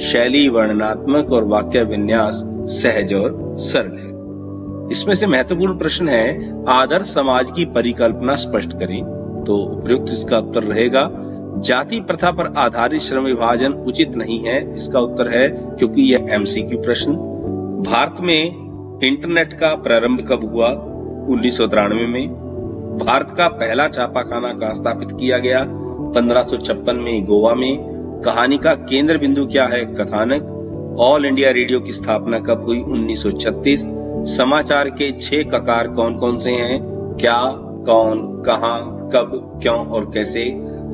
शैली वर्णनात्मक और वाक्य विन्यास सहज और सरल है। इसमें से महत्वपूर्ण प्रश्न है, आदर्श समाज की परिकल्पना स्पष्ट करें। तो उपयुक्त इसका उत्तर रहेगा, जाति प्रथा पर आधारित श्रम विभाजन उचित नहीं है। इसका उत्तर है क्योंकि यह एमसीक्यू प्रश्न। भारत में इंटरनेट का प्रारंभ कब हुआ? 1993 में। भारत का पहला छापाखाना कहाँ स्थापित किया गया? 1556 में गोवा में। कहानी का केंद्र बिंदु क्या है? कथानक। ऑल इंडिया रेडियो की स्थापना कब हुई? 1936। समाचार के 6 ककार कौन कौन से हैं? क्या, कौन, कहां, कब, क्यों और कैसे।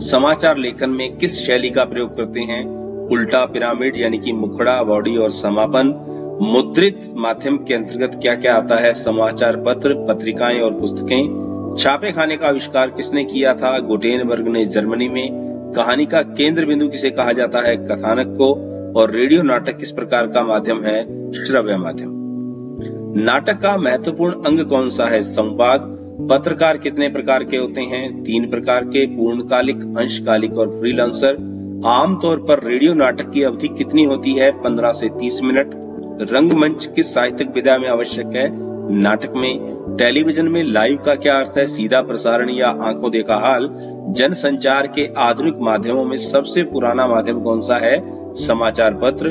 समाचार लेखन में किस शैली का प्रयोग करते हैं? उल्टा पिरामिड यानी कि मुखड़ा, बॉडी और समापन। मुद्रित माध्यम के अंतर्गत क्या क्या आता है? समाचार पत्र, पत्रिकाएं और पुस्तकें। छापे खाने का आविष्कार किसने किया था? गुटेनबर्ग ने जर्मनी में। कहानी का केंद्र बिंदु किसे कहा जाता है? कथानक को। और रेडियो नाटक किस प्रकार का माध्यम है? श्रव्य माध्यम। नाटक का महत्वपूर्ण अंग कौन सा है? संवाद। पत्रकार कितने प्रकार के होते हैं? 3 प्रकार के, पूर्णकालिक, अंशकालिक और फ्रीलांसर। आमतौर पर रेडियो नाटक की अवधि कितनी होती है? 15 से 30 मिनट। रंगमंच किस साहित्यिक विधा में आवश्यक है? नाटक में। टेलीविजन में लाइव का क्या अर्थ है? सीधा प्रसारण या आंखों देखा हाल। जनसंचार के आधुनिक माध्यमों में सबसे पुराना माध्यम कौन सा है? समाचार पत्र।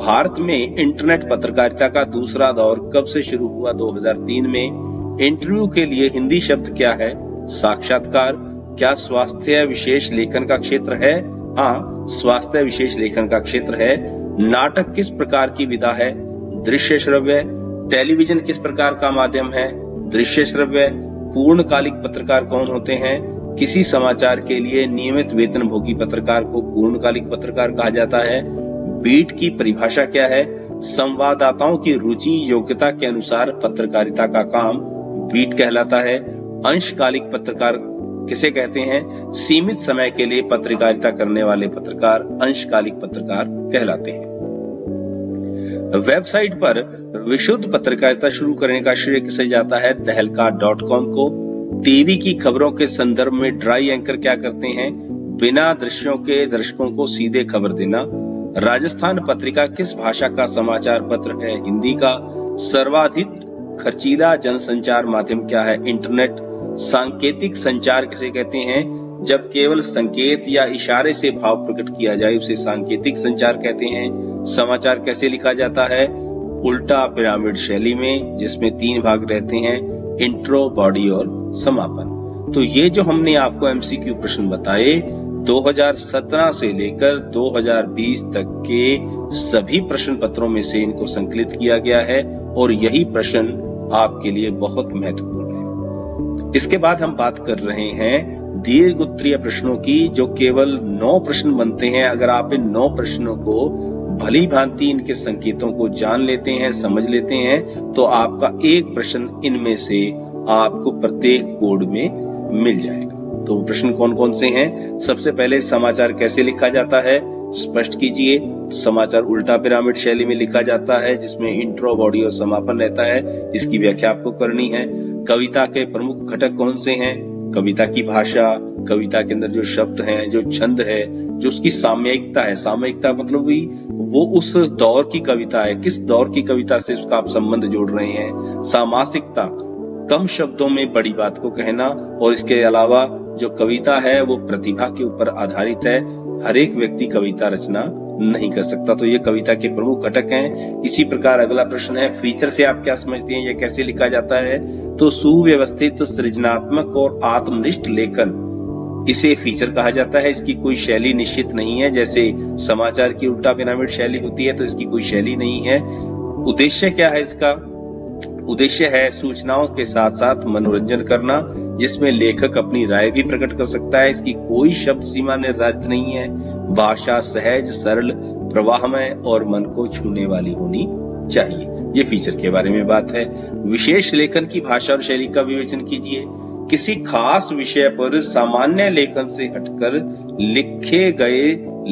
भारत में इंटरनेट पत्रकारिता का दूसरा दौर कब से शुरू हुआ? 2003 में। इंटरव्यू के लिए हिंदी शब्द क्या है? साक्षात्कार। क्या स्वास्थ्य विशेष लेखन का क्षेत्र है? हाँ, स्वास्थ्य विशेष लेखन का क्षेत्र है। नाटक किस प्रकार की विधा है? दृश्य श्रव्य। टेलीविजन किस प्रकार का माध्यम है? दृश्य श्रव्य। पूर्णकालिक पत्रकार कौन होते हैं? किसी समाचार के लिए नियमित वेतनभोगी पत्रकार को पूर्णकालिक पत्रकार कहा जाता है। बीट की परिभाषा क्या है? संवाददाताओं की रुचि योग्यता के अनुसार पत्रकारिता का काम बीट कहलाता है। अंशकालिक पत्रकार किसे कहते हैं? सीमित समय के लिए पत्रकारिता करने वाले पत्रकार अंशकालिक पत्रकार कहलाते हैं। वेबसाइट पर विशुद्ध पत्रकारिता शुरू करने का श्रेय किसे जाता है? तहलका.com को। टीवी की खबरों के संदर्भ में ड्राई एंकर क्या करते हैं? बिना दृश्यों के दर्शकों को सीधे खबर देना। राजस्थान पत्रिका किस भाषा का समाचार पत्र है? हिंदी का। सर्वाधिक खर्चीला जनसंचार माध्यम क्या है? इंटरनेट। सांकेतिक संचार किसे कहते हैं? जब केवल संकेत या इशारे से भाव प्रकट किया जाए उसे सांकेतिक संचार कहते हैं। समाचार कैसे लिखा जाता है? उल्टा पिरामिड शैली में, जिसमें 3 भाग रहते हैं, इंट्रो, बॉडी और समापन। तो ये जो हमने आपको एमसीक्यू प्रश्न बताए 2017 से लेकर 2020 तक के सभी प्रश्न पत्रों में से इनको संकलित किया गया है और यही प्रश्न आपके लिए बहुत महत्वपूर्ण है। इसके बाद हम बात कर रहे हैं दीर्घ उत्तरीय प्रश्नों की, जो केवल 9 प्रश्न बनते हैं। अगर आप इन 9 प्रश्नों को भली भांति इनके संकेतों को जान लेते हैं, समझ लेते हैं, तो आपका एक प्रश्न इनमें से आपको प्रत्येक कोड में मिल जाएगा। तो प्रश्न कौन कौन से हैं? सबसे पहले, समाचार कैसे लिखा जाता है? स्पष्ट कीजिए। समाचार उल्टा पिरामिड शैली में लिखा जाता है, जिसमें इंट्रो, बॉडी और समापन रहता है। इसकी व्याख्या आपको करनी है। कविता के प्रमुख घटक कौन से हैं? कविता की भाषा, कविता के अंदर जो शब्द हैं, जो छंद है, जो उसकी सामयिकता है। सामयिकता मतलब वो उस दौर की कविता है, किस दौर की कविता से उसका आप संबंध जोड़ रहे हैं। सामासिकता, कम शब्दों में बड़ी बात को कहना। और इसके अलावा जो कविता है वो प्रतिभा के ऊपर आधारित है। हर एक व्यक्ति कविता रचना नहीं कर सकता। तो ये कविता के प्रमुख घटक हैं। इसी प्रकार अगला प्रश्न है, फीचर से आप क्या समझते हैं? ये कैसे लिखा जाता है? तो सुव्यवस्थित, सृजनात्मक और आत्मनिष्ठ लेखन, इसे फीचर कहा जाता है। इसकी कोई शैली निश्चित नहीं है। जैसे समाचार की उल्टा पिरामिड शैली होती है, तो इसकी कोई शैली नहीं है। उद्देश्य क्या है इसका? उद्देश्य है सूचनाओं के साथ साथ मनोरंजन करना, जिसमें लेखक अपनी राय भी प्रकट कर सकता है। इसकी कोई शब्द सीमा निर्धारित नहीं है। भाषा सहज, सरल, प्रवाहमय और मन को छूने वाली होनी चाहिए। ये फीचर के बारे में बात है। विशेष लेखन की भाषा और शैली का विवेचन कीजिए। किसी खास विषय पर सामान्य लेखन से हटकर लिखे गए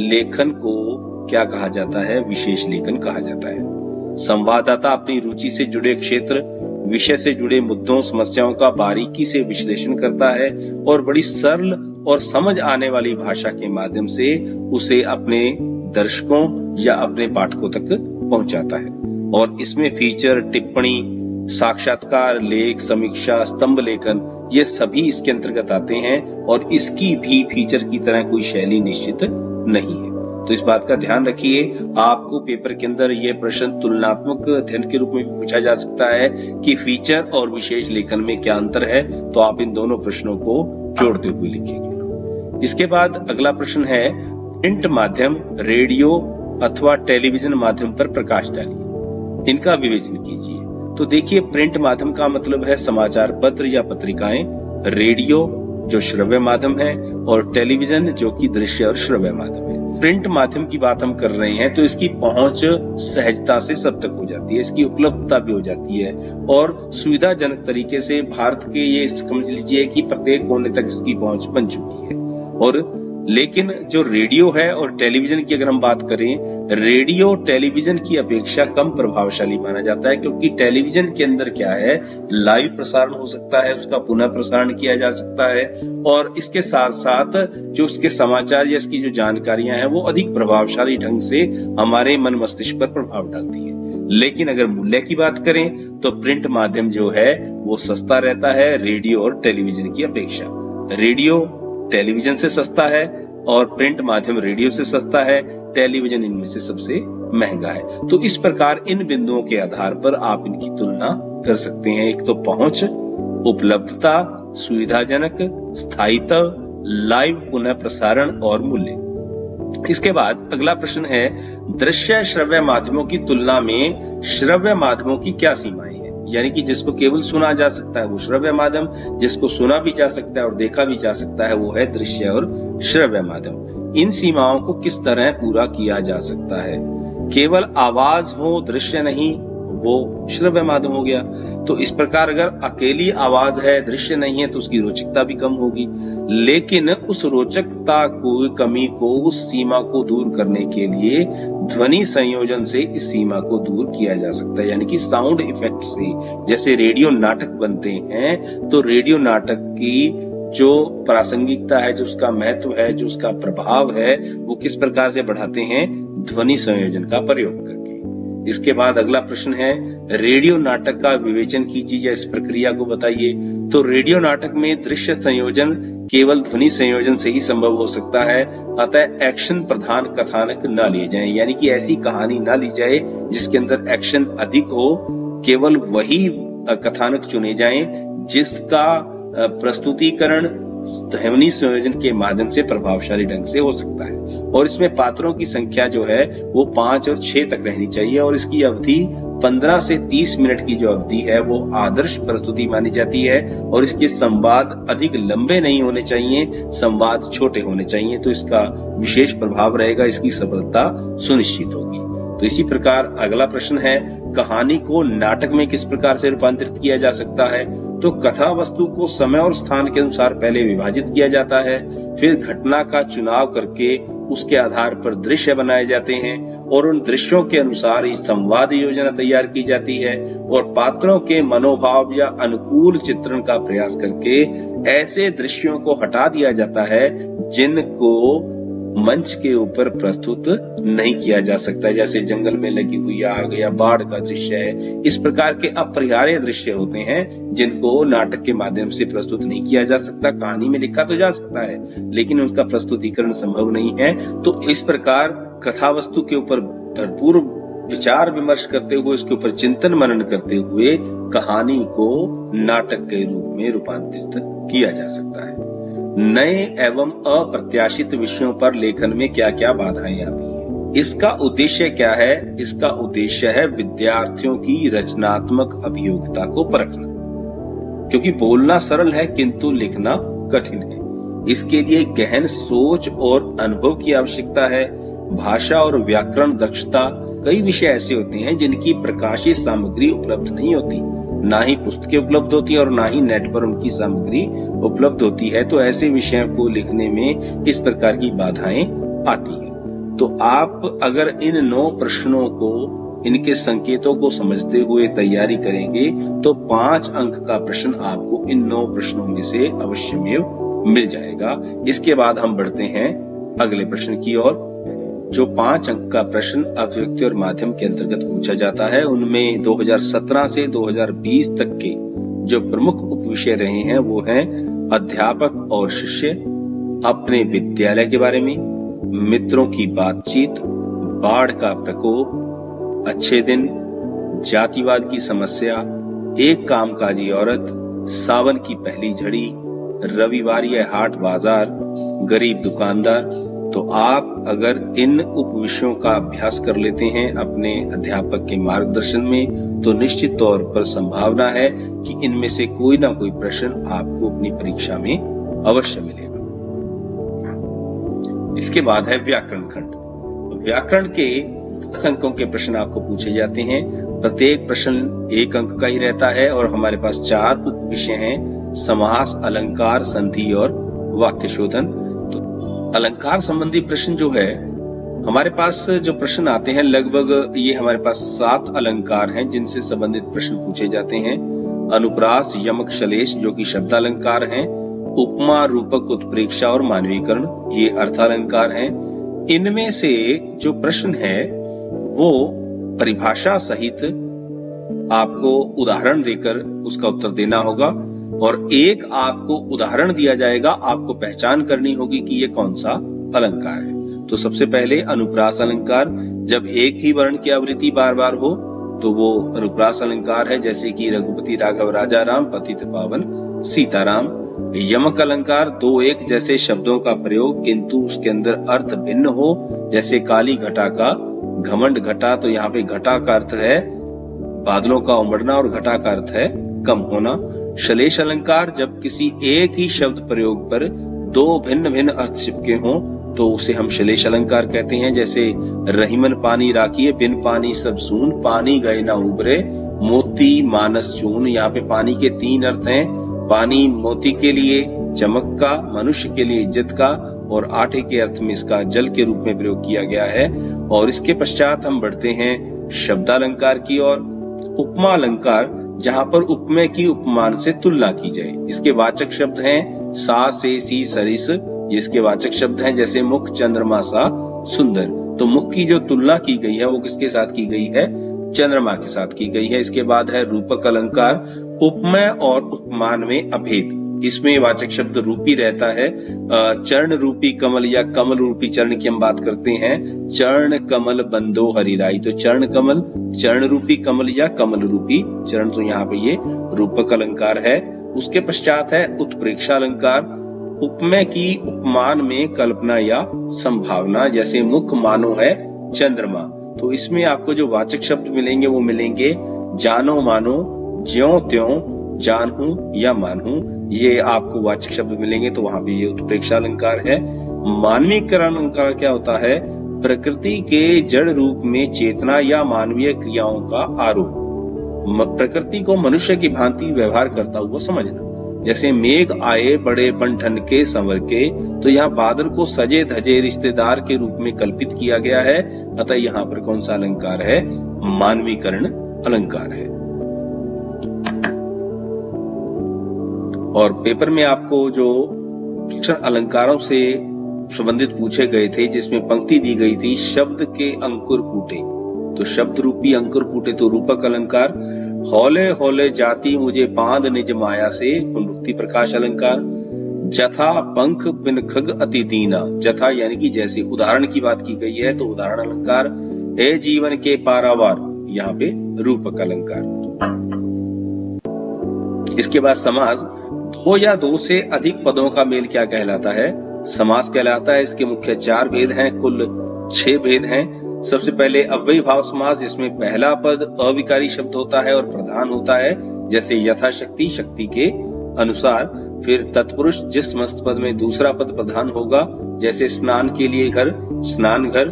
लेखन को क्या कहा जाता है? विशेष लेखन कहा जाता है। संवाददाता अपनी रुचि से जुड़े क्षेत्र, विषय से जुड़े मुद्दों, समस्याओं का बारीकी से विश्लेषण करता है और बड़ी सरल और समझ आने वाली भाषा के माध्यम से उसे अपने दर्शकों या अपने पाठकों तक पहुंचाता है। और इसमें फीचर, टिप्पणी, साक्षात्कार, लेख, समीक्षा, स्तंभ लेखन, ये सभी इसके अंतर्गत आते हैं और इसकी भी फीचर की तरह कोई शैली निश्चित नहीं है। तो इस बात का ध्यान रखिए। आपको पेपर के अंदर ये प्रश्न तुलनात्मक अध्ययन के रूप में पूछा जा सकता है कि फीचर और विशेष लेखन में क्या अंतर है, तो आप इन दोनों प्रश्नों को जोड़ते हुए लिखेंगे। इसके बाद अगला प्रश्न है, प्रिंट माध्यम, रेडियो अथवा टेलीविजन माध्यम पर प्रकाश डालिए, इनका विवेचन कीजिए। तो देखिए, प्रिंट माध्यम का मतलब है समाचार पत्र या पत्रिकाएं, रेडियो जो श्रव्य माध्यम है और टेलीविजन जो कि दृश्य और श्रव्य माध्यम है। प्रिंट माध्यम की बात हम कर रहे हैं तो इसकी पहुंच सहजता से सब तक हो जाती है, इसकी उपलब्धता भी हो जाती है और सुविधाजनक तरीके से भारत के ये समझ लीजिए कि प्रत्येक कोने तक इसकी पहुंच बन चुकी है। और लेकिन जो रेडियो है और टेलीविजन की अगर हम बात करें, रेडियो टेलीविजन की अपेक्षा कम प्रभावशाली माना जाता है, क्योंकि टेलीविजन के अंदर क्या है, लाइव प्रसारण हो सकता है, उसका पुनः प्रसारण किया जा सकता है और इसके साथ साथ जो उसके समाचार या इसकी जो जानकारियां हैं वो अधिक प्रभावशाली ढंग से हमारे मन मस्तिष्क पर प्रभाव डालती है। लेकिन अगर मूल्य की बात करें तो प्रिंट माध्यम जो है वो सस्ता रहता है रेडियो और टेलीविजन की अपेक्षा। रेडियो टेलीविजन से सस्ता है और प्रिंट माध्यम रेडियो से सस्ता है, टेलीविजन इनमें से सबसे महंगा है। तो इस प्रकार इन बिंदुओं के आधार पर आप इनकी तुलना कर सकते हैं। एक तो पहुंच, उपलब्धता, सुविधाजनक, स्थायित्व, लाइव पुनः प्रसारण और मूल्य। इसके बाद अगला प्रश्न है, दृश्य श्रव्य माध्यमों की तुलना में श्रव्य माध्यमों की क्या सीमाएं हैं? यानी कि जिसको केवल सुना जा सकता है वो श्रव्य माध्यम, जिसको सुना भी जा सकता है और देखा भी जा सकता है वो है दृश्य और श्रव्य माध्यम। इन सीमाओं को किस तरह पूरा किया जा सकता है? केवल आवाज हो, दृश्य नहीं, वो श्रव्य माध्यम हो गया। तो इस प्रकार अगर अकेली आवाज है, दृश्य नहीं है, तो उसकी रोचकता भी कम होगी। लेकिन उस रोचकता को, कमी को, उस सीमा को दूर करने के लिए ध्वनि संयोजन से इस सीमा को दूर किया जा सकता है, यानी कि साउंड इफेक्ट से। जैसे रेडियो नाटक बनते हैं तो रेडियो नाटक की जो प्रासंगिकता है, जो उसका महत्व है, जो उसका प्रभाव है, वो किस प्रकार से बढ़ाते हैं? ध्वनि संयोजन का प्रयोग करके। इसके बाद अगला प्रश्न है, रेडियो नाटक का विवेचन कीजिए या इस प्रक्रिया को बताइए। तो रेडियो नाटक में दृश्य संयोजन केवल ध्वनि संयोजन से ही संभव हो सकता है, अतः एक्शन प्रधान कथानक न लिए जाएं, यानी कि ऐसी कहानी न ली जाए जिसके अंदर एक्शन अधिक हो। केवल वही कथानक चुने जाएं जिसका प्रस्तुतिकरण ध्वनि संयोजन के माध्यम से प्रभावशाली ढंग से हो सकता है। और इसमें पात्रों की संख्या जो है वो 5 और 6 तक रहनी चाहिए और इसकी अवधि 15 से 30 मिनट की जो अवधि है वो आदर्श प्रस्तुति मानी जाती है। और इसके संवाद अधिक लंबे नहीं होने चाहिए, संवाद छोटे होने चाहिए, तो इसका विशेष प्रभाव रहेगा, इसकी सफलता सुनिश्चित होगी। तो इसी प्रकार अगला प्रश्न है, कहानी को नाटक में किस प्रकार से रूपांतरित किया जा सकता है? तो कथा वस्तु को समय और स्थान के अनुसार पहले विभाजित किया जाता है, फिर घटना का चुनाव करके उसके आधार पर दृश्य बनाए जाते हैं और उन दृश्यों के अनुसार ही संवाद योजना तैयार की जाती है और पात्रों के मनोभाव या अनुकूल चित्रण का प्रयास करके ऐसे दृश्यों को हटा दिया जाता है जिनको मंच के ऊपर प्रस्तुत नहीं किया जा सकता, जैसे जंगल में लगी हुई आग या बाढ़ का दृश्य है। इस प्रकार के अपरिहार्य दृश्य होते हैं जिनको नाटक के माध्यम से प्रस्तुत नहीं किया जा सकता। कहानी में लिखा तो जा सकता है लेकिन उसका प्रस्तुतिकरण संभव नहीं है। तो इस प्रकार कथा वस्तु के ऊपर भरपूर विचार विमर्श करते हुए, उसके ऊपर चिंतन मनन करते हुए कहानी को नाटक के रूप में रूपांतरित किया जा सकता है। नए एवं अप्रत्याशित विषयों पर लेखन में क्या क्या बाधाएं आती हैं? इसका उद्देश्य क्या है? इसका उद्देश्य है विद्यार्थियों की रचनात्मक अभियोगिता को परखना, क्योंकि बोलना सरल है किंतु लिखना कठिन है। इसके लिए गहन सोच और अनुभव की आवश्यकता है। भाषा और व्याकरण दक्षता, कई विषय ऐसे होते हैं जिनकी प्रकाशित सामग्री उपलब्ध नहीं होती, ना ही पुस्तकें उपलब्ध होती है और ना ही नेट पर उनकी सामग्री उपलब्ध होती है। तो ऐसे विषयों को लिखने में इस प्रकार की बाधाएं आती हैं। तो आप अगर इन 9 प्रश्नों को, इनके संकेतों को समझते हुए तैयारी करेंगे तो 5 अंक का प्रश्न आपको इन 9 प्रश्नों में से अवश्यमेव मिल जाएगा। इसके बाद हम बढ़ते हैं अगले प्रश्न की ओर। जो 5 अंक का प्रश्न अभिव्यक्ति और माध्यम के अंतर्गत पूछा जाता है, उनमें 2017 से 2020 तक के जो प्रमुख उपविषय रहे हैं वो हैं अध्यापक और शिष्य, अपने विद्यालय के बारे में, मित्रों की बातचीत, बाढ़ का प्रकोप, अच्छे दिन, जातिवाद की समस्या, एक कामकाजी औरत, सावन की पहली झड़ी, रविवार या हाट बाजार, गरीब दुकानदार। तो आप अगर इन उपविषयों का अभ्यास कर लेते हैं अपने अध्यापक के मार्गदर्शन में, तो निश्चित तौर पर संभावना है कि इनमें से कोई ना कोई प्रश्न आपको अपनी परीक्षा में अवश्य मिलेगा। इसके बाद है व्याकरण खंड। व्याकरण के 10 अंकों के प्रश्न आपको पूछे जाते हैं। प्रत्येक प्रश्न 1 अंक का ही रहता है और हमारे पास 4 उपविषय हैं, समास, अलंकार, संधि और वाक्य शोधन। तो अलंकार संबंधी प्रश्न जो है हमारे पास जो प्रश्न आते हैं, लगभग ये हमारे पास 7 अलंकार हैं जिनसे संबंधित प्रश्न पूछे जाते हैं। अनुप्रास, यमक, श्लेष जो कि शब्दालंकार हैं, उपमा, रूपक, उत्प्रेक्षा और मानवीकरण ये अर्थालंकार हैं। इनमें से जो प्रश्न है वो परिभाषा सहित आपको उदाहरण देकर उसका उत्तर देना होगा और एक आपको उदाहरण दिया जाएगा, आपको पहचान करनी होगी कि ये कौन सा अलंकार है। तो सबसे पहले अनुप्रास अलंकार, जब एक ही वर्ण की आवृत्ति बार बार हो तो वो अनुप्रास अलंकार है, जैसे कि रघुपति राघव राजा राम, पतित पावन सीताराम। यमक अलंकार, 2-1 जैसे शब्दों का प्रयोग किंतु उसके अंदर अर्थ भिन्न हो, जैसे काली घटा का घमंड घटा, तो यहाँ पे घटा का अर्थ है बादलों का उमड़ना और घटा का अर्थ है कम होना। श्लेष अलंकार, जब किसी एक ही शब्द प्रयोग पर 2 भिन्न भिन्न अर्थ चिपके हों तो उसे हम श्लेष अलंकार कहते हैं, जैसे रहीमन पानी राखिए, बिन पानी सब सून, पानी गए ना उबरे, मोती मानस चून। यहाँ पे पानी के 3 अर्थ हैं। पानी मोती के लिए चमक का, मनुष्य के लिए इज्जत का और आटे के अर्थ में इसका जल के रूप में प्रयोग किया गया है। और इसके पश्चात हम बढ़ते हैं शब्दालंकार की ओर। उपमा अलंकार, जहां पर उपमेय की उपमान से तुलना की जाए। इसके वाचक शब्द हैं सा, से, सी, सरिस, ये इसके वाचक शब्द हैं, जैसे मुख, चंद्रमा सा, सुंदर। तो मुख की जो तुलना की गई है वो किसके साथ की गई है? चंद्रमा के साथ की गई है। इसके बाद है रूपक अलंकार, उपमेय और उपमान में अभेद। इसमें वाचक शब्द रूपी रहता है। चरण रूपी कमल या कमल रूपी चरण की हम बात करते हैं, चरण कमल बंदो हरिराई। तो चरण कमल, चरण रूपी कमल या कमल रूपी चरण, तो यहाँ पे ये रूपक अलंकार है। उसके पश्चात है उत्प्रेक्षा अलंकार, उपमेय की उपमान में कल्पना या संभावना, जैसे मुख मानो है चंद्रमा। तो इसमें आपको जो वाचक शब्द मिलेंगे वो मिलेंगे जानो मानो, ज्यों त्यों, जानहूं या मानहूं, ये आपको वाचक शब्द मिलेंगे। तो वहां पे ये उत्प्रेक्षा अलंकार है। मानवीकरण अलंकार क्या होता है? प्रकृति के जड़ रूप में चेतना या मानवीय क्रियाओं का आरोप, प्रकृति को मनुष्य की भांति व्यवहार करता हुआ समझना। जैसे मेघ आए बड़े बन के संवर के, तो यहाँ बादल को सजे धजे रिश्तेदार के रूप में कल्पित किया गया है। अतः यहाँ पर कौन सा अलंकार है? मानवीकरण अलंकार है। और पेपर में आपको जो अलंकारों से संबंधित पूछे गए थे, जिसमें पंक्ति दी गई थी शब्द के अंकुर फूटे, तो शब्द रूपी अंकुर फूटे तो रूपक अलंकार। हौले हौले जाति मुझे बांध निज माया से, पुनरुक्ति प्रकाश अलंकार। जथा पंख बिन खग अति दीना, जथा यानी कि जैसे, उदाहरण की बात की गई है तो उदाहरण अलंकार। हे जीवन के पारावार, यहाँ पे रूपक अलंकार। इसके बाद समास, 2 या 2 से अधिक पदों का मेल क्या कहलाता है? समास कहलाता है। इसके मुख्य 4 भेद हैं, कुल 6 भेद हैं। सबसे पहले अव्ययी भाव समास, जिसमें पहला पद अविकारी शब्द होता है और प्रधान होता है, जैसे यथाशक्ति, शक्ति के अनुसार। फिर तत्पुरुष, जिस मस्त पद में दूसरा पद प्रधान होगा, जैसे स्नान के लिए घर, स्नान घर।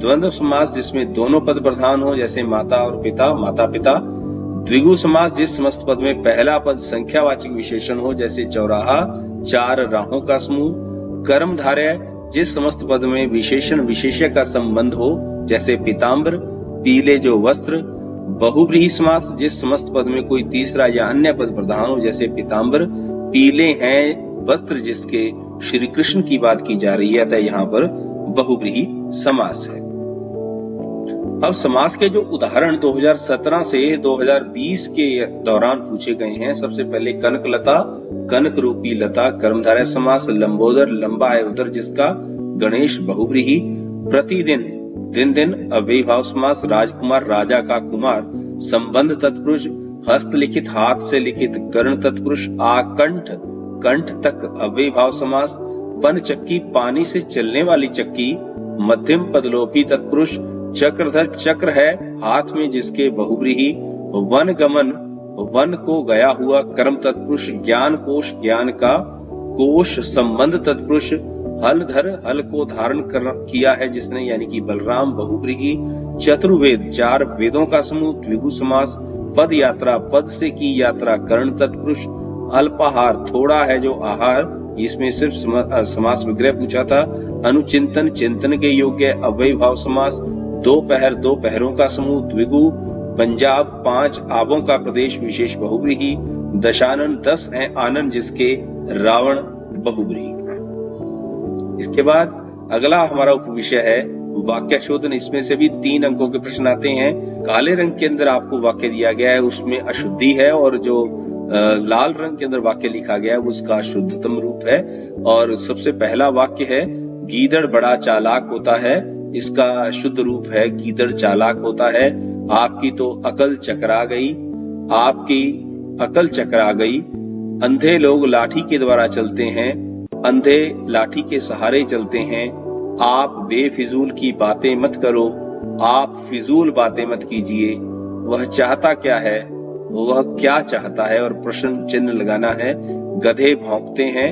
द्वंद्व समास, जिसमें दोनों पद प्रधान हो, जैसे माता और पिता, माता पिता। द्विगु समास, जिस समस्त पद में पहला पद संख्यावाचक विशेषण हो, जैसे चौराहा, 4 राहों का समूह। कर्मधारय, जिस समस्त पद में विशेषण विशेष्य का संबंध हो, जैसे पीताम्बर, पीले जो वस्त्र। बहुव्रीहि समास, जिस समस्त पद में कोई तीसरा या अन्य पद प्रधान हो, जैसे पीताम्बर, पीले हैं वस्त्र जिसके, श्री कृष्ण की बात की जा रही है, अतः यहाँ पर बहुव्रीहि समास है। अब समास के जो उदाहरण 2017 से 2020 के दौरान पूछे गए हैं, सबसे पहले कनक लता, कनक रूपी लता, कर्मधारय समास, लंबोदर, लंबा है उदर जिसका, गणेश बहुव्रीहि, प्रतिदिन, दिन दिन, अव्ययी भाव समास, राजकुमार राजा का कुमार, संबंध तत्पुरुष, हस्तलिखित हाथ से लिखित, कर्ण तत्पुरुष, आकंठ कंठ तक अव्ययी भाव समास, पन चक्की पानी से चलने वाली चक्की, मध्यम पदलोपी तत्पुरुष, चक्रधर चक्र है हाथ में जिसके, बहुव्रीहि, वन गमन वन को गया हुआ, कर्म तत्पुरुष, ज्ञान कोश ज्ञान का कोश, संबंध तत्पुरुष, हलधर हल को धारण किया है जिसने यानी कि बलराम, बहुव्रीहि, चतुर्वेद चार वेदों का समूह, द्विगु समास, पद यात्रा पद से की यात्रा, कर्ण तत्पुरुष, अल्पाहार थोड़ा है जो आहार, इसमें सिर्फ समास विग्रह पूछा था, अनुचिंतन चिंतन के योग्य, अव्ययी भाव समास, दोपहर दो पहरों का समूह, द्विगु, पंजाब पांच आबों का प्रदेश विशेष, बहुव्रीहि, दशानन 10 हैं आनंद जिसके, रावण, बहुव्रीहि। इसके बाद अगला हमारा उपविषय है वाक्य शोधन। इसमें से भी 3 अंकों के प्रश्न आते हैं। काले रंग के अंदर आपको वाक्य दिया गया है, उसमें अशुद्धि है, और जो लाल रंग के अंदर वाक्य लिखा गया है उसका शुद्धतम रूप है। और सबसे पहला वाक्य है, गीदड़ बड़ा चालाक होता है, इसका शुद्ध रूप है, गीदड़ चालाक होता है। आपकी तो अकल चकरा गई, आपकी अकल चकरा गई। अंधे लोग लाठी के द्वारा चलते हैं, अंधे लाठी के सहारे चलते हैं। आप बेफिजूल की बातें मत करो, आप फिजूल बातें मत कीजिए। वह चाहता क्या है, वह क्या चाहता है, और प्रश्न चिन्ह लगाना है। गधे भौंकते हैं,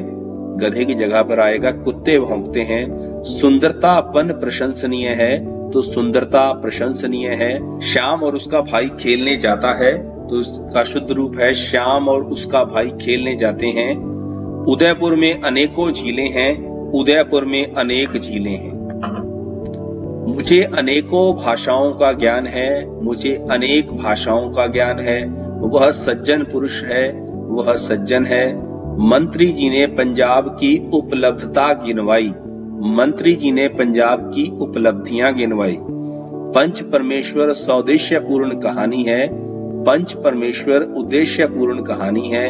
गधे की जगह पर आएगा कुत्ते भौंकते हैं। सुंदरतापन प्रशंसनीय है, तो सुंदरता प्रशंसनीय है। श्याम और उसका भाई खेलने जाता है, तो उसका शुद्ध रूप है, श्याम और उसका भाई खेलने जाते हैं। उदयपुर में अनेकों झीलें हैं, उदयपुर में अनेक झीलें हैं। मुझे अनेकों भाषाओं का ज्ञान है, मुझे अनेक भाषाओं का ज्ञान है। वह सज्जन पुरुष है, वह सज्जन है। मंत्री जी ने पंजाब की उपलब्धता गिनवाई, मंत्री जी ने पंजाब की उपलब्धियां गिनवाई। पंच परमेश्वर सौदेश्यपूर्ण कहानी है, पंच परमेश्वर उद्देश्यपूर्ण कहानी है।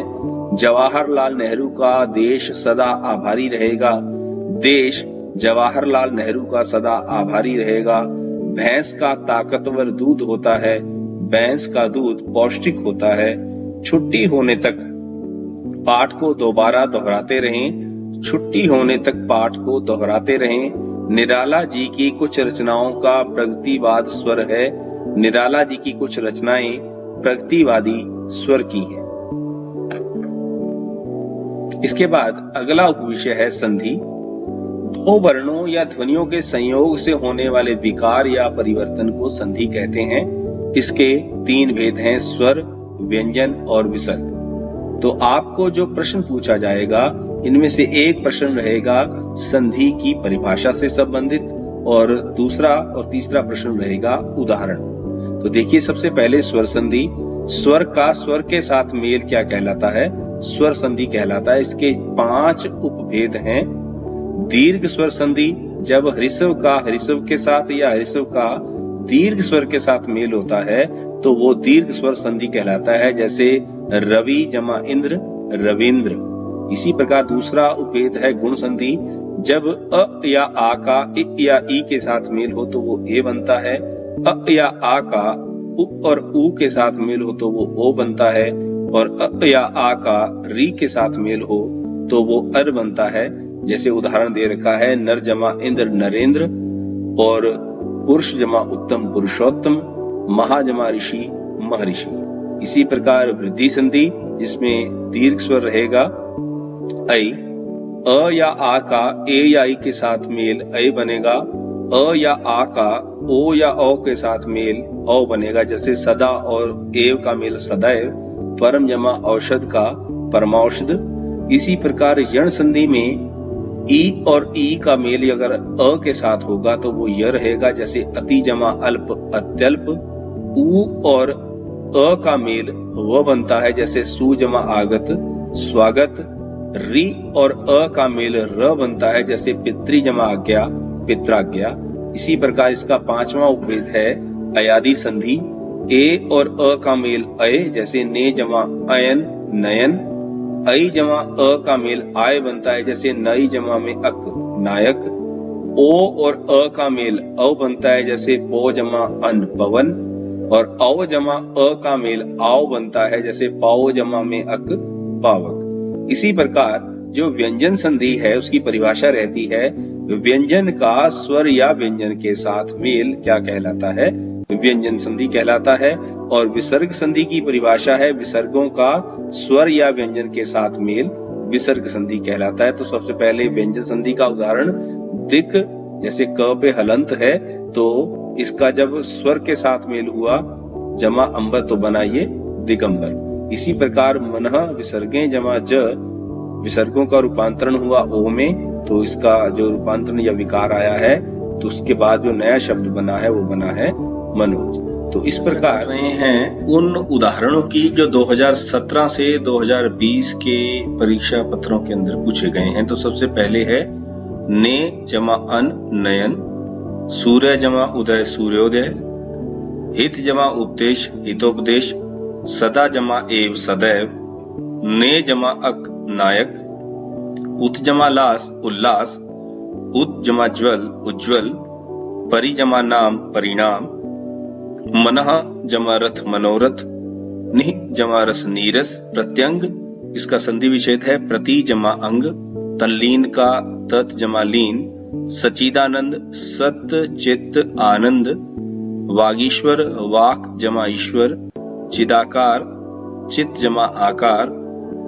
जवाहरलाल नेहरू का देश सदा आभारी रहेगा, देश जवाहरलाल नेहरू का सदा आभारी रहेगा। भैंस का ताकतवर दूध होता है, भैंस का दूध पौष्टिक होता है। छुट्टी होने तक पाठ को दोबारा दोहराते रहें, छुट्टी होने तक पाठ को दोहराते रहें। निराला जी की कुछ रचनाओं का प्रगतिवाद स्वर है, निराला जी की कुछ रचनाएं प्रगतिवादी स्वर की हैं। इसके बाद अगला उपविषय है संधि। दो वर्णों या ध्वनियों के संयोग से होने वाले विकार या परिवर्तन को संधि कहते हैं। इसके 3 भेद हैं, स्वर, व्यंजन और विसर्ग। तो आपको जो प्रश्न पूछा जाएगा इनमें से एक प्रश्न रहेगा संधि की परिभाषा से संबंधित, और दूसरा और तीसरा प्रश्न रहेगा उदाहरण। तो देखिए, सबसे पहले स्वर संधि। स्वर का स्वर के साथ मेल क्या कहलाता है, स्वर संधि कहलाता है। इसके 5 उपभेद हैं। दीर्घ स्वर संधि, जब हृस्व का हृस्व के साथ या हृस्व का दीर्घ स्वर के साथ मेल होता है तो वो दीर्घ स्वर संधि कहलाता है, जैसे रवि जमा इंद्र, रविंद्र। इसी प्रकार दूसरा उपभेद है गुण संधि। जब अ या आ का इ या ई के साथ मेल हो तो वो ए बनता है, अ या आ का उ और ऊ के साथ मेल हो तो वो ओ बनता है, और अ या आ का री के साथ मेल हो तो वो अर बनता है। जैसे उदाहरण दे रखा है, नर जमा इंद्र नरेंद्र, और पुरुष जमा उत्तम पुरुषोत्तम, महा जमा ऋषि महर्षि। इसी प्रकार वृद्धि संधि, जिसमें दीर्घ स्वर रहेगा ऐ, अ या आ का ए या ई के साथ मेल ऐ बनेगा, अ या आ का ओ या औ के साथ मेल औ बनेगा। जैसे सदा और एव का मेल सदैव, परम जमा औषध का परमौषध। इसी प्रकार यण संधि में ई और ई का मेल अगर अ के साथ होगा तो वो य रहेगा। जैसे अति जमा अल्प अत्यल्प। ऊ और अ का मेल व बनता है, जैसे सु जमा आगत स्वागत। री और अ का मेल र बनता है, जैसे पितृ जमा आज्ञा पित्राज्ञा। इसी प्रकार इसका पांचवा उपवेद है अयादि संधि। ए और अ का मेल अय, जैसे ने जमा अयन नयन। अई जमा अ का मेल आय बनता है, जैसे नई जमा में अक नायक। ओ और अ का मेल अव बनता है, जैसे पो जमा अन पवन। और अव जमा अ का मेल आव बनता है, जैसे पाओ जमा में अक पावक। इसी प्रकार जो व्यंजन संधि है उसकी परिभाषा रहती है, व्यंजन का स्वर या व्यंजन के साथ मेल क्या कहलाता है, व्यंजन संधि कहलाता है। और विसर्ग संधि की परिभाषा है, विसर्गों का स्वर या व्यंजन के साथ मेल विसर्ग संधि कहलाता है। तो सबसे पहले व्यंजन संधि का उदाहरण दिक, जैसे क पे हलंत है तो इसका जब स्वर के साथ मेल हुआ जमा अंबर तो बना ये दिगंबर। इसी प्रकार मनः विसर्गे जमा ज, विसर्गों का रूपांतरण हुआ ओ में, तो इसका जो रूपांतरण या विकार आया है तो उसके बाद जो नया शब्द बना है वो बना है मनोज। तो इस प्रकार रहे हैं उन उदाहरणों की जो 2017 से 2020 के परीक्षा पत्रों के अंदर पूछे गए हैं। तो सबसे पहले है ने जमा अन नयन, सूर्य जमा उदय सूर्योदय, हित जमा उपदेश हितोपदेश, सदा जमा एव सदैव, ने जमा अक नायक, उत जमा लास उल्लास, उत जमा ज्वल उज्ज्वल, परि जमा नाम परिणाम, मनः जमा रथ मनोरथ, निह जमा रस नीरस। प्रत्यंग इसका संधि विच्छेद है प्रति जमा अंग, तल्लीन का तत् जमा लीन, सचिदानंद सत चित आनंद, वागीश्वर वाक जमा ईश्वर, चिदाकार चित जमा आकार,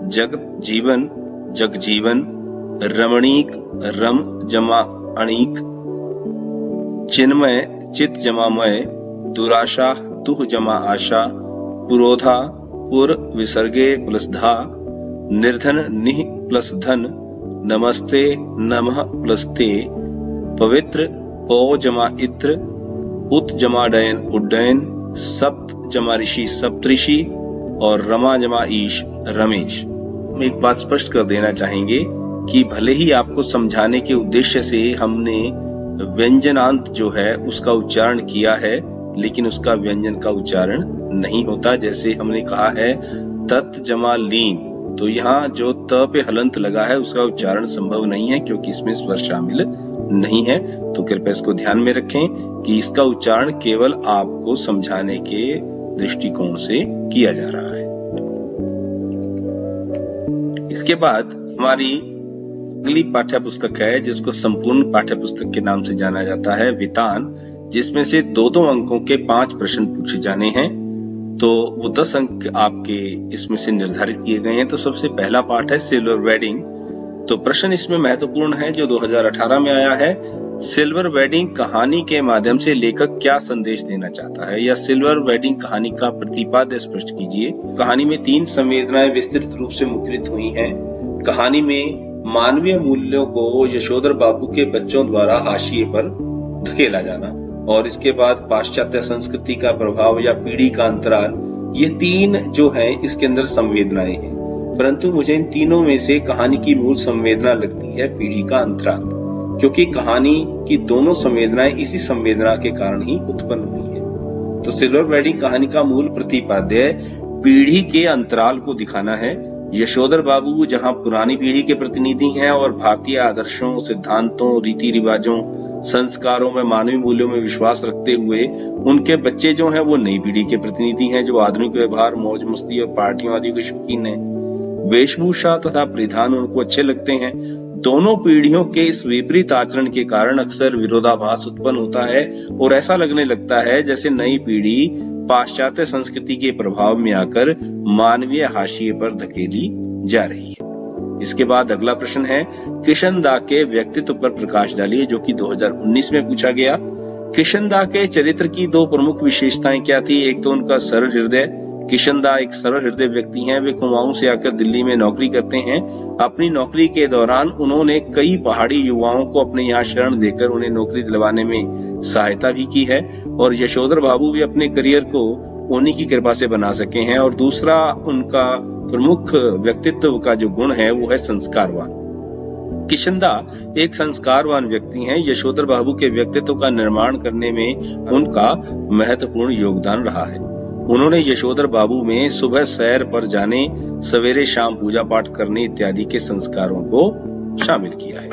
जगत जीवन जग जीवन, रमणीक रम जमा अणीक, चिन्मय चित जमा मय, दुराशा तुह जमा आशा, पुरोधा पुर विसर्गे प्लस धा, निर्धन निह प्लस धन, नमस्ते नमः प्लस ते, पवित्र पौ जमा इत्र, उत जमा डयन उड्डयन, सप्त जमा ऋषि सप्तऋषि और रमा जमा ईश रमेश। हम एक बात स्पष्ट कर देना चाहेंगे कि भले ही आपको समझाने के उद्देश्य से हमने व्यंजनांत जो है उसका उच्चारण किया है, लेकिन उसका व्यंजन का उच्चारण नहीं होता। जैसे हमने कहा है तत् जमा लीन, तो यहाँ जो त पे हलंत लगा है उसका उच्चारण संभव नहीं है क्योंकि इसमें स्वर शामिल नहीं है। तो कृपया इसको ध्यान में रखें कि इसका उच्चारण केवल आपको समझाने के दृष्टिकोण से किया जा रहा है। इसके बाद हमारी अगली पाठ्य पुस्तक है जिसको संपूर्ण पाठ्य पुस्तक के नाम से जाना जाता है, वितान, जिसमें से 2-2 अंकों के 5 प्रश्न पूछे जाने हैं। तो वो 10 अंक आपके इसमें से निर्धारित किए गए हैं। तो सबसे पहला पाठ है सिल्वर वेडिंग। तो प्रश्न इसमें महत्वपूर्ण है जो 2018 में आया है। सिल्वर वेडिंग कहानी के माध्यम से लेखक क्या संदेश देना चाहता है, या सिल्वर वेडिंग कहानी का प्रतिपाद्य स्पष्ट कीजिए। कहानी में 3 संवेदनाएं विस्तृत रूप से मुखरित हुई हैं। कहानी में मानवीय मूल्यों को यशोधर बाबू के बच्चों द्वारा हाशिए पर धकेला जाना, और इसके बाद पाश्चात्य संस्कृति का प्रभाव या पीढ़ी का अंतराल, ये 3 जो है इसके अंदर संवेदनाएं हैं। परंतु मुझे इन तीनों में से कहानी की मूल संवेदना लगती है पीढ़ी का अंतराल, क्योंकि कहानी की दोनों संवेदनाएं इसी संवेदना के कारण ही उत्पन्न हुई है। तो सिल्वर वेडिंग कहानी का मूल प्रतिपाद्य पीढ़ी के अंतराल को दिखाना है। यशोधर बाबू जहां पुरानी पीढ़ी के प्रतिनिधि हैं और भारतीय आदर्शों, सिद्धांतों, रीति रिवाजों, संस्कारों में, मानवीय मूल्यों में विश्वास रखते हुए उनके बच्चे जो हैं वो नई पीढ़ी के प्रतिनिधि हैं जो आधुनिक व्यवहार, मौज मस्ती और पार्टियों आदि के शौकीन हैं। वेशभूषा तथा परिधान उनको अच्छे लगते हैं। दोनों पीढ़ियों के इस विपरीत आचरण के कारण अक्सर विरोधाभास उत्पन्न होता है और ऐसा लगने लगता है जैसे नई पीढ़ी पाश्चात्य संस्कृति के प्रभाव में आकर मानवीय हाशिए पर धकेली जा रही है। इसके बाद अगला प्रश्न है किशनदा के व्यक्तित्व पर प्रकाश डालिए, जो कि 2019 में पूछा गया। किशनदा के चरित्र की 2 प्रमुख विशेषताएं क्या थी? एक तो उनका सरल हृदय। किशनदा एक सरल हृदय व्यक्ति हैं। वे कुमाऊं से आकर दिल्ली में नौकरी करते हैं। अपनी नौकरी के दौरान उन्होंने कई पहाड़ी युवाओं को अपने यहाँ शरण देकर उन्हें नौकरी दिलवाने में सहायता भी की है, और यशोधर बाबू भी अपने करियर को उन्हीं की कृपा से बना सके हैं। और दूसरा उनका प्रमुख व्यक्तित्व का जो गुण है वो है संस्कारवान। किशनदा एक संस्कारवान व्यक्ति हैं। यशोधर बाबू के व्यक्तित्व का निर्माण करने में उनका महत्वपूर्ण योगदान रहा है। उन्होंने यशोधर बाबू में सुबह सैर पर जाने, सवेरे शाम पूजा पाठ करने इत्यादि के संस्कारों को शामिल किया है।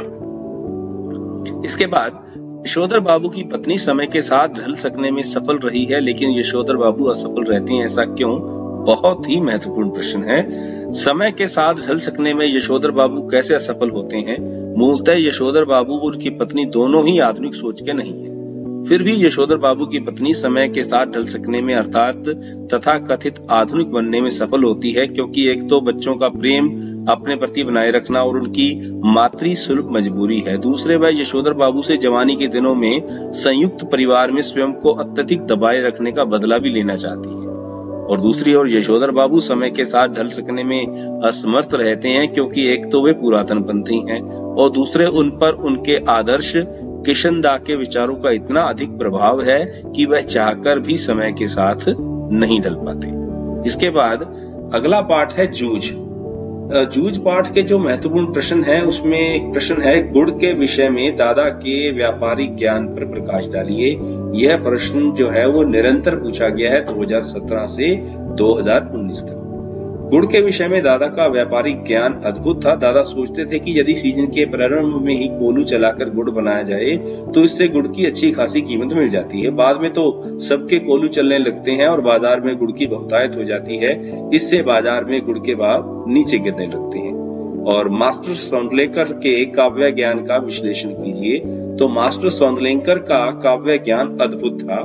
इसके बाद यशोधर बाबू की पत्नी समय के साथ ढल सकने में सफल रही है, लेकिन यशोधर बाबू असफल रहती हैं, ऐसा क्यों? बहुत ही महत्वपूर्ण प्रश्न है। समय के साथ ढल सकने में यशोधर बाबू कैसे असफल होते हैं? मूलतः यशोधर बाबू और उनकी पत्नी दोनों ही आधुनिक सोच के नहीं है। फिर भी यशोधर बाबू की पत्नी समय के साथ ढल सकने में अर्थात तथा कथित आधुनिक बनने में सफल होती है, क्योंकि एक तो बच्चों का प्रेम अपने प्रति बनाए रखना और उनकी मातृ सुलभ मजबूरी है। दूसरे, वह यशोधर बाबू से जवानी के दिनों में संयुक्त परिवार में स्वयं को अत्यधिक दबाए रखने का बदला भी लेना चाहती है। और दूसरी ओर यशोधर बाबू समय के साथ ढल सकने में असमर्थ रहते हैं, क्योंकि एक तो वे पुरातनपंथी हैं और दूसरे, उन पर उनके आदर्श किशनदा के विचारों का इतना अधिक प्रभाव है कि वह चाहकर भी समय के साथ नहीं ढल पाते। इसके बाद अगला पाठ है जूझ। जूझ पाठ के जो महत्वपूर्ण प्रश्न है उसमें एक प्रश्न है, गुड़ के विषय में दादा के व्यापारिक ज्ञान पर प्रकाश डालिए। यह प्रश्न जो है वो निरंतर पूछा गया है 2017 से 2019 तक। गुड़ के विषय में दादा का व्यापारिक ज्ञान अद्भुत था। दादा सोचते थे कि यदि सीजन के प्रारंभ में ही कोलू चलाकर गुड़ बनाया जाए तो इससे गुड़ की अच्छी खासी कीमत मिल जाती है। बाद में तो सबके कोलू चलने लगते हैं और बाजार में गुड़ की बहुतायत हो जाती है। इससे बाजार में गुड़ के भाव नीचे गिरने लगते हैं। और मास्टर सौंदलेकर के काव्य ज्ञान का विश्लेषण कीजिए। तो मास्टर सौंदलेकर का काव्य ज्ञान अद्भुत था।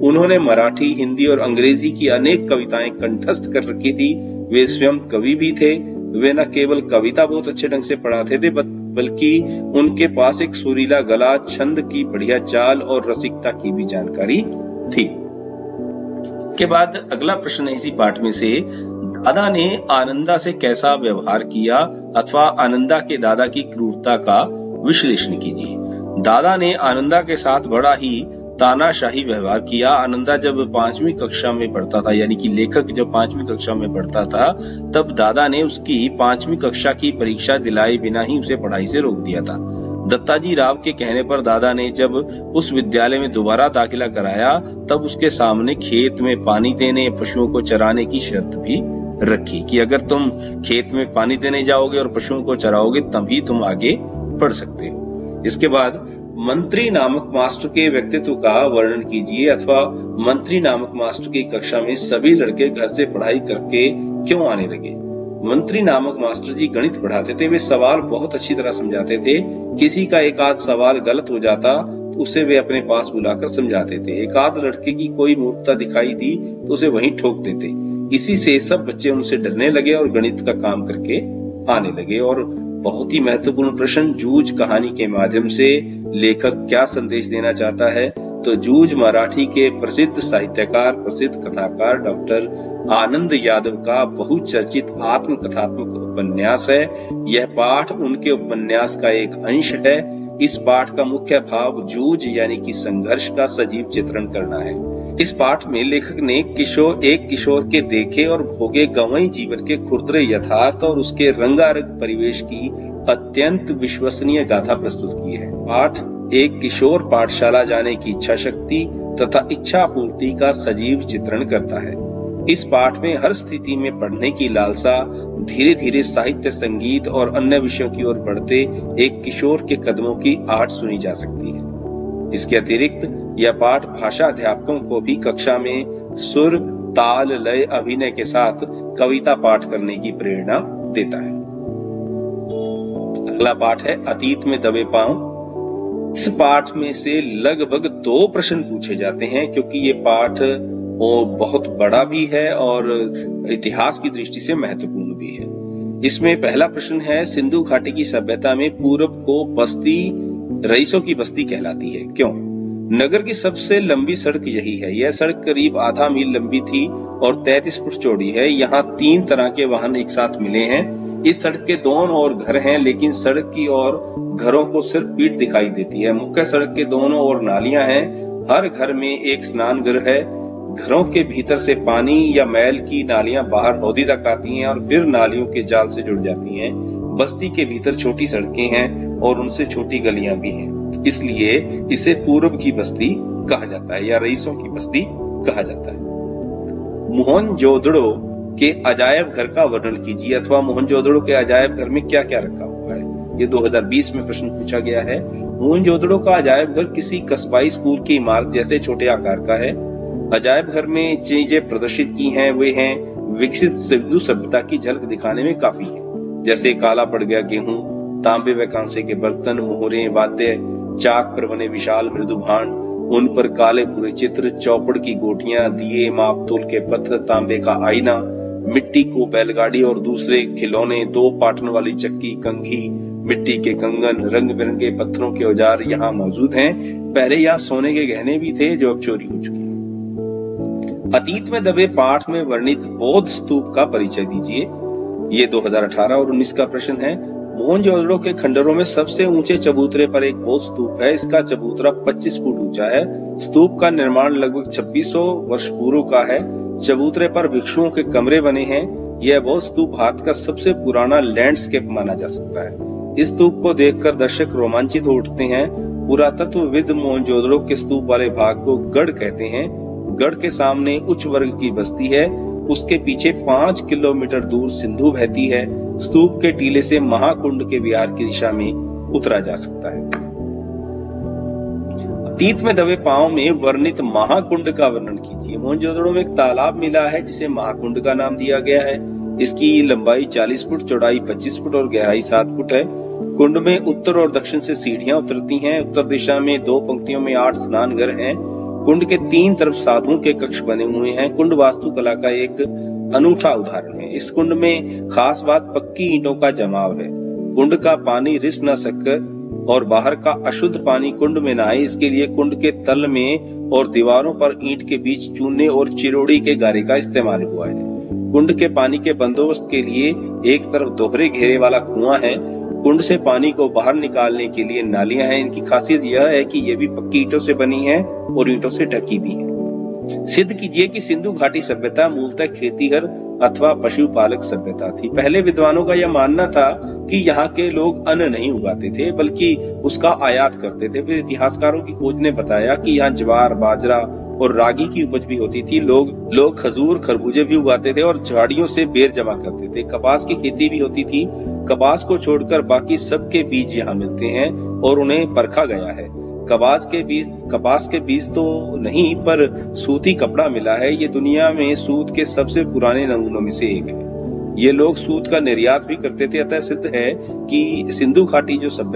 उन्होंने मराठी, हिंदी और अंग्रेजी की अनेक कविताएं कंठस्थ कर रखी थी। वे स्वयं कवि भी थे। वे न केवल कविता बहुत अच्छे ढंग से पढ़ाते थे, बल्कि उनके पास एक सुरीला गला, छंद की बढ़िया चाल और रसिकता की भी जानकारी थी। के बाद अगला प्रश्न है इसी पाठ में से, दादा ने आनंदा से कैसा व्यवहार किया अथवा आनंदा के दादा की क्रूरता का विश्लेषण कीजिए। दादा ने आनंदा के साथ बड़ा ही तानाशाही व्यवहार किया। आनंदा जब 5वीं कक्षा में पढ़ता था, यानी कि लेखक जब 5वीं कक्षा में पढ़ता था, तब दादा ने उसकी 5वीं कक्षा की परीक्षा दिलाए बिना ही उसे पढ़ाई से रोक दिया था। दत्ताजी राव के कहने पर दादा ने जब उस विद्यालय में दोबारा दाखिला कराया, तब उसके सामने खेत में पानी देने, पशुओं को चराने की शर्त भी रखी कि अगर तुम खेत में पानी देने जाओगे और पशुओं को चराओगे तभी तुम आगे बढ़ सकते हो। इसके बाद मंत्री नामक मास्टर के व्यक्तित्व का वर्णन कीजिए अथवा मंत्री नामक मास्टर की कक्षा में सभी लड़के घर से पढ़ाई करके क्यों आने लगे। मंत्री नामक मास्टर जी गणित पढ़ाते थे। वे सवाल बहुत अच्छी तरह समझाते थे। किसी का एक आध सवाल गलत हो जाता तो उसे वे अपने पास बुलाकर समझाते थे। एक आध लड़के की कोई मूर्खता दिखाई दी तो उसे वहीं ठोक देते। इसी से सब बच्चे उनसे डरने लगे और गणित का काम करके आने लगे। और बहुत ही महत्वपूर्ण प्रश्न, जूझ कहानी के माध्यम से लेखक क्या संदेश देना चाहता है? तो जूझ मराठी के प्रसिद्ध साहित्यकार, प्रसिद्ध कथाकार डॉक्टर आनंद यादव का बहुचर्चित आत्मकथात्मक उपन्यास है। यह पाठ उनके उपन्यास का एक अंश है। इस पाठ का मुख्य भाव जूझ यानी कि संघर्ष का सजीव चित्रण करना है। इस पाठ में लेखक ने एक किशोर के देखे और भोगे गंवई जीवन के खुरदरे यथार्थ और उसके रंगारंग परिवेश की अत्यंत विश्वसनीय गाथा प्रस्तुत की है। पाठ एक किशोर पाठशाला जाने की इच्छा शक्ति तथा इच्छा पूर्ति का सजीव चित्रण करता है। इस पाठ में हर स्थिति में पढ़ने की लालसा, धीरे धीरे साहित्य, संगीत और अन्य विषयों की ओर बढ़ते एक किशोर के कदमों की आहट सुनी जा सकती है। इसके अतिरिक्त यह पाठ भाषा अध्यापकों को भी कक्षा में सुर, ताल, लय, अभिनय के साथ कविता पाठ करने की प्रेरणा देता है। अगला पाठ है अतीत में दबे पांव। इस पाठ में से लगभग 2 प्रश्न पूछे जाते हैं, क्योंकि ये पाठ बहुत बड़ा भी है और इतिहास की दृष्टि से महत्वपूर्ण भी है। इसमें पहला प्रश्न है, सिंधु घाटी की सभ्यता में पूरब को बस्ती रईसों की बस्ती कहलाती है, क्यों? नगर की सबसे लंबी सड़क यही है। यह सड़क करीब आधा मील लंबी थी और 33 फुट चौड़ी है। यहाँ 3 तरह के वाहन एक साथ मिले हैं। इस सड़क के दोनों ओर घर हैं, लेकिन सड़क की ओर घरों को सिर्फ पीठ दिखाई देती है। मुख्य सड़क के दोनों ओर नालियां हैं। हर घर में एक स्नान घर है। घरों के भीतर से पानी या मैल की नालियां बाहर हौदी तक आती हैं और फिर नालियों के जाल से जुड़ जाती हैं। बस्ती के भीतर छोटी सड़कें हैं और उनसे छोटी गलियां भी हैं, इसलिए इसे पूर्व की बस्ती कहा जाता है या रईसों की बस्ती कहा जाता है। मोहनजोदड़ो के अजायब घर का वर्णन कीजिए, अथवा मोहनजोदड़ो के अजायब घर में क्या क्या रखा हुआ है। ये 2020 में प्रश्न पूछा गया है। मोहनजोदड़ो का अजायब घर किसी कस्बाई स्कूल की इमारत जैसे छोटे आकार का है। अजायब घर में चीजें प्रदर्शित की हैं वे हैं विकसित सिंधु सभ्यता की झलक दिखाने में काफी है, जैसे काला पड़ गया गेहूं, तांबे व कांसे के बर्तन, मोहरे, वाद्य, चाक पर बने विशाल मृदु भांड, उन पर काले पूरे चित्र, चौपड़ की गोटियां, दिए, माप तोल के पत्थर, तांबे का आईना, मिट्टी को बैलगाड़ी और दूसरे खिलौने, 2 पाटन वाली चक्की, कंघी, मिट्टी के कंगन, रंग बिरंगे पत्थरों के औजार यहाँ मौजूद हैं। पहले यहाँ सोने के गहने भी थे जो अब चोरी हो चुके हैं। अतीत में दबे पाठ में वर्णित बौद्ध स्तूप का परिचय दीजिए। ये 2018 और 19 का प्रश्न है। मोहनजोदड़ो के खंडरों में सबसे ऊंचे चबूतरे पर एक बौद्ध स्तूप है। इसका चबूतरा 25 फुट ऊंचा है। स्तूप का निर्माण लगभग 2600 वर्ष पूर्व का है। चबूतरे पर भिक्षुओं के कमरे बने हैं। यह बौद्ध स्तूप भारत का सबसे पुराना लैंडस्केप माना जा सकता है। इस स्तूप को देखकर दर्शक रोमांचित हो उठते हैं। पुरातत्वविद मोहनजोदड़ो के स्तूप वाले भाग को गढ़ कहते हैं। गढ़ के सामने उच्च वर्ग की बस्ती है। उसके पीछे 5 किलोमीटर दूर सिंधु बहती है। स्तूप के टीले से महाकुंड के विहार की दिशा में उतरा जा सकता है। अतीत में दबे पांव में वर्णित महाकुंड का वर्णन कीजिए। मोहनजोदड़ो में एक तालाब मिला है जिसे महाकुंड का नाम दिया गया है। इसकी लंबाई 40 फुट, चौड़ाई 25 फुट और गहराई 7 फुट है। कुंड में उत्तर और दक्षिण से सीढ़ियां उतरती हैं। उत्तर दिशा में 2 पंक्तियों में 8 स्नान घर हैं। कुंड के 3 तरफ साधुओं के कक्ष बने हुए हैं। कुंड वास्तुकला का एक अनूठा उदाहरण है। इस कुंड में खास बात पक्की ईंटों का जमाव है। कुंड का पानी रिस न सके और बाहर का अशुद्ध पानी कुंड में न आए, इसके लिए कुंड के तल में और दीवारों पर ईंट के बीच चूने और चिरोड़ी के गारे का इस्तेमाल हुआ है। कुंड के पानी के बंदोबस्त के लिए एक तरफ दोहरे घेरे वाला कुआं है। कुंड से पानी को बाहर निकालने के लिए नालियां हैं। इनकी खासियत यह है कि ये भी पक्की ईंटों से बनी है और ईंटों से ढकी भी है। सिद्ध कीजिए कि सिंधु घाटी सभ्यता मूलतः खेतीहर अथवा पशुपालक सभ्यता थी। पहले विद्वानों का यह मानना था कि यहाँ के लोग अन्न नहीं उगाते थे बल्कि उसका आयात करते थे। फिर इतिहासकारों की खोज ने बताया कि यहाँ ज्वार, बाजरा और रागी की उपज भी होती थी। लोग खजूर, खरबूजे भी उगाते थे और झाड़ियों से बेर जमा करते थे। कपास की खेती भी होती थी। कपास को छोड़कर बाकी सबके बीज यहाँ मिलते हैं और उन्हें परखा गया है। कपास के बीज तो नहीं पर सूती कपड़ा मिला है। ये दुनिया में सूत के सबसे पुराने नमूनों में से एक है। ये लोग सूत का निर्यात भी करते थे। अतः सिद्ध है कि सिंधु घाटी जो सभ्यता